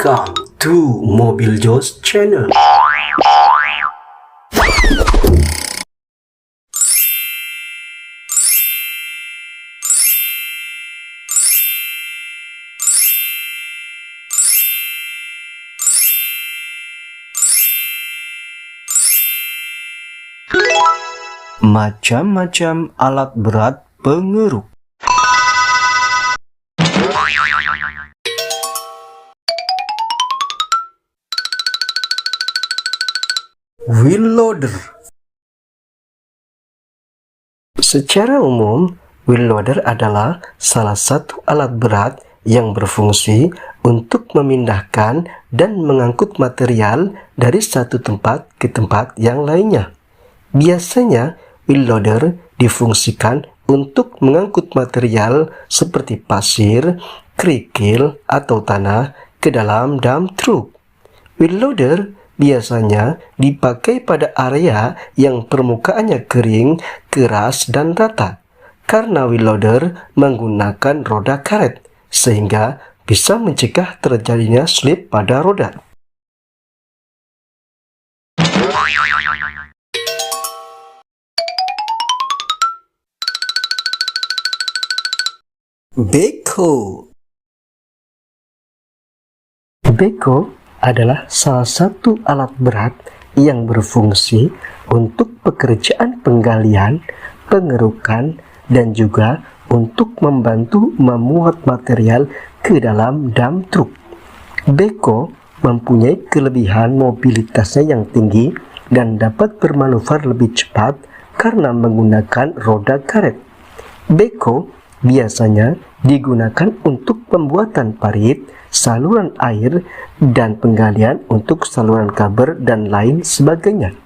Welcome to Mobil Jos Channel. Macam-macam alat berat pengeruk. Wheel loader. Secara umum, wheel loader adalah salah satu alat berat yang berfungsi untuk memindahkan dan mengangkut material dari satu tempat ke tempat yang lainnya. Biasanya, wheel loader difungsikan untuk mengangkut material seperti pasir, kerikil, atau tanah ke dalam dump truck. Wheel loader biasanya dipakai pada area yang permukaannya kering, keras, dan rata. Karena wheel loader menggunakan roda karet, sehingga bisa mencegah terjadinya slip pada roda. Backhoe. Backhoe adalah salah satu alat berat yang berfungsi untuk pekerjaan penggalian, pengerukan, dan juga untuk membantu memuat material ke dalam dump truck. Backhoe mempunyai kelebihan mobilitasnya yang tinggi dan dapat bermanuver lebih cepat karena menggunakan roda karet. Backhoe biasanya digunakan untuk pembuatan parit, saluran air, dan penggalian untuk saluran kabel dan lain sebagainya.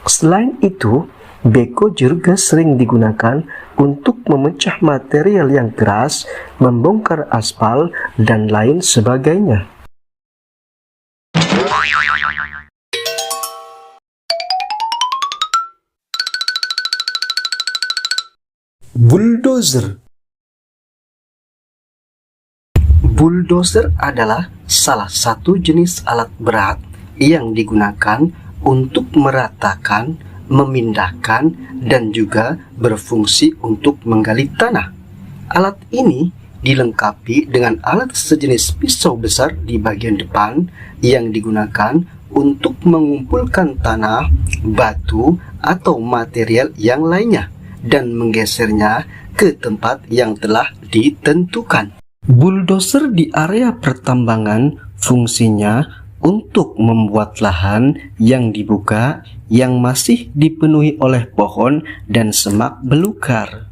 Selain itu, backhoe juga sering digunakan untuk memecah material yang keras, membongkar aspal, dan lain sebagainya. Bulldozer. Bulldozer adalah salah satu jenis alat berat yang digunakan untuk meratakan, memindahkan, dan juga berfungsi untuk menggali tanah. Alat ini dilengkapi dengan alat sejenis pisau besar di bagian depan yang digunakan untuk mengumpulkan tanah, batu, atau material yang lainnya dan menggesernya ke tempat yang telah ditentukan. Bulldozer di area pertambangan fungsinya untuk membuat lahan yang dibuka yang masih dipenuhi oleh pohon dan semak belukar.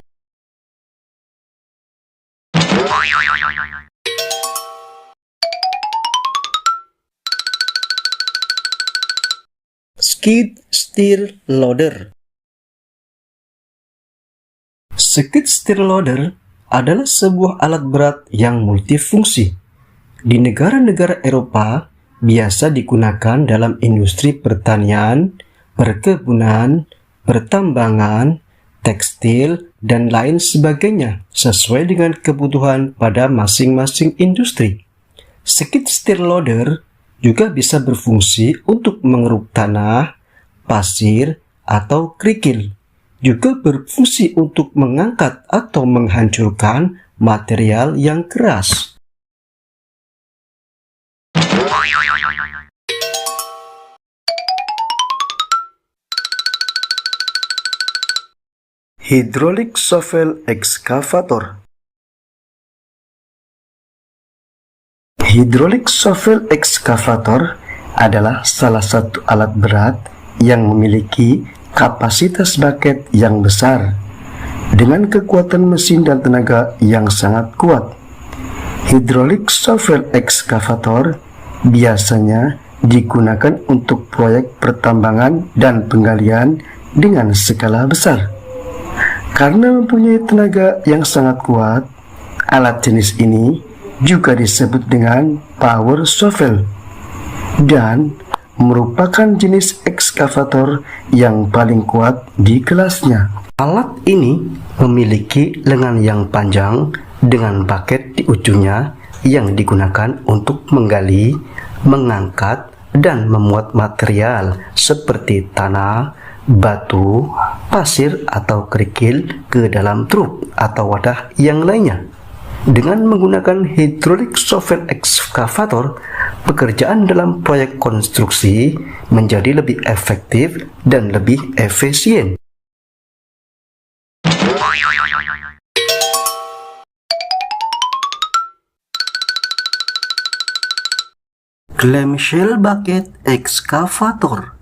Skid steer loader. Skid steer loader adalah sebuah alat berat yang multifungsi. Di negara-negara Eropa, biasa digunakan dalam industri pertanian, perkebunan, pertambangan, tekstil, dan lain sebagainya, sesuai dengan kebutuhan pada masing-masing industri. Skid steer loader juga bisa berfungsi untuk mengeruk tanah, pasir, atau kerikil. Juga berfungsi untuk mengangkat atau menghancurkan material yang keras. Hydraulic shovel excavator. Hydraulic shovel excavator adalah salah satu alat berat yang memiliki kapasitas bucket yang besar dengan kekuatan mesin dan tenaga yang sangat kuat. Hydraulic shovel excavator biasanya digunakan untuk proyek pertambangan dan penggalian dengan skala besar. Karena mempunyai tenaga yang sangat kuat, alat jenis ini juga disebut dengan power shovel dan merupakan jenis ekskavator yang paling kuat di kelasnya. Alat ini memiliki lengan yang panjang dengan bucket di ujungnya yang digunakan untuk menggali, mengangkat, dan memuat material seperti tanah, batu, pasir, atau kerikil ke dalam truk atau wadah yang lainnya. Dengan menggunakan hydraulic shovel excavator, pekerjaan dalam proyek konstruksi menjadi lebih efektif dan lebih efisien. Clamshell bucket excavator.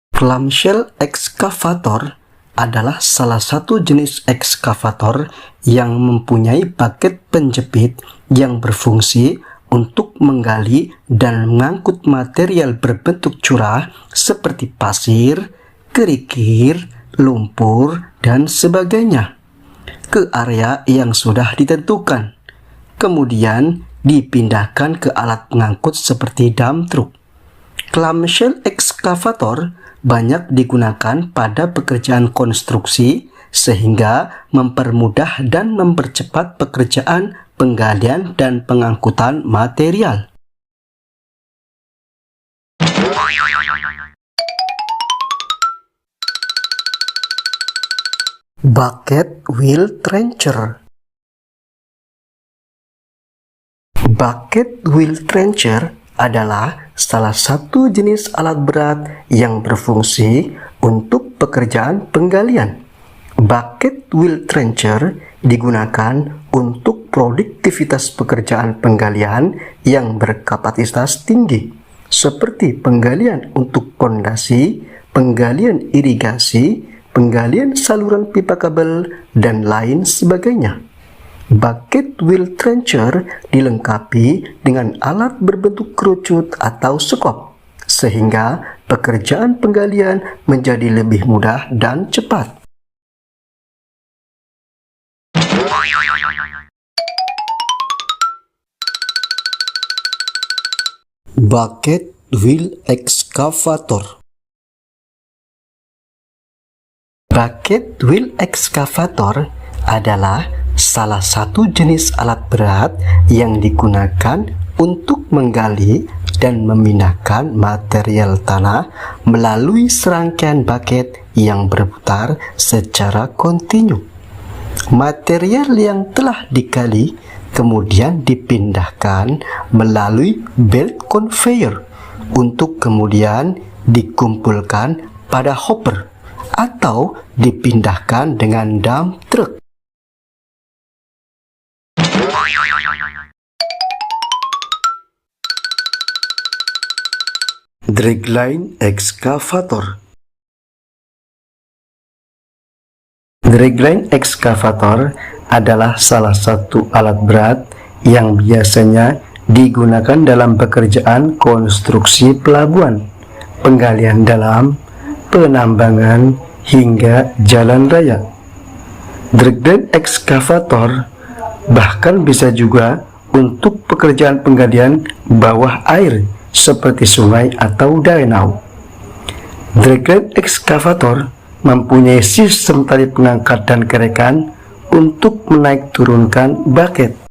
Clamshell excavator adalah salah satu jenis ekskavator yang mempunyai bucket penjepit yang berfungsi untuk menggali dan mengangkut material berbentuk curah seperti pasir, kerikil, lumpur, dan sebagainya ke area yang sudah ditentukan. Kemudian dipindahkan ke alat pengangkut seperti dump truck. Clamshell excavator banyak digunakan pada pekerjaan konstruksi sehingga mempermudah dan mempercepat pekerjaan penggalian dan pengangkutan material. Bucket wheel trencher. Bucket wheel trencher adalah salah satu jenis alat berat yang berfungsi untuk pekerjaan penggalian. Bucket wheel trencher digunakan untuk produktivitas pekerjaan penggalian yang berkapasitas tinggi, seperti penggalian untuk pondasi, penggalian irigasi, penggalian saluran pipa kabel, dan lain sebagainya. Bucket wheel trencher dilengkapi dengan alat berbentuk kerucut atau skop, sehingga pekerjaan penggalian menjadi lebih mudah dan cepat. Bucket wheel excavator. Bucket wheel excavator adalah salah satu jenis alat berat yang digunakan untuk menggali dan memindahkan material tanah melalui serangkaian bucket yang berputar secara kontinu. Material yang telah digali kemudian dipindahkan melalui belt conveyor untuk kemudian dikumpulkan pada hopper atau dipindahkan dengan dump truck. Dragline excavator. Dragline excavator adalah salah satu alat berat yang biasanya digunakan dalam pekerjaan konstruksi pelabuhan, penggalian dalam, penambangan, hingga jalan raya. Dragline excavator bahkan bisa juga untuk pekerjaan penggalian bawah air seperti sungai atau danau. Dragline excavator mempunyai sistem tali pengangkat dan kerekan untuk menaik turunkan bucket.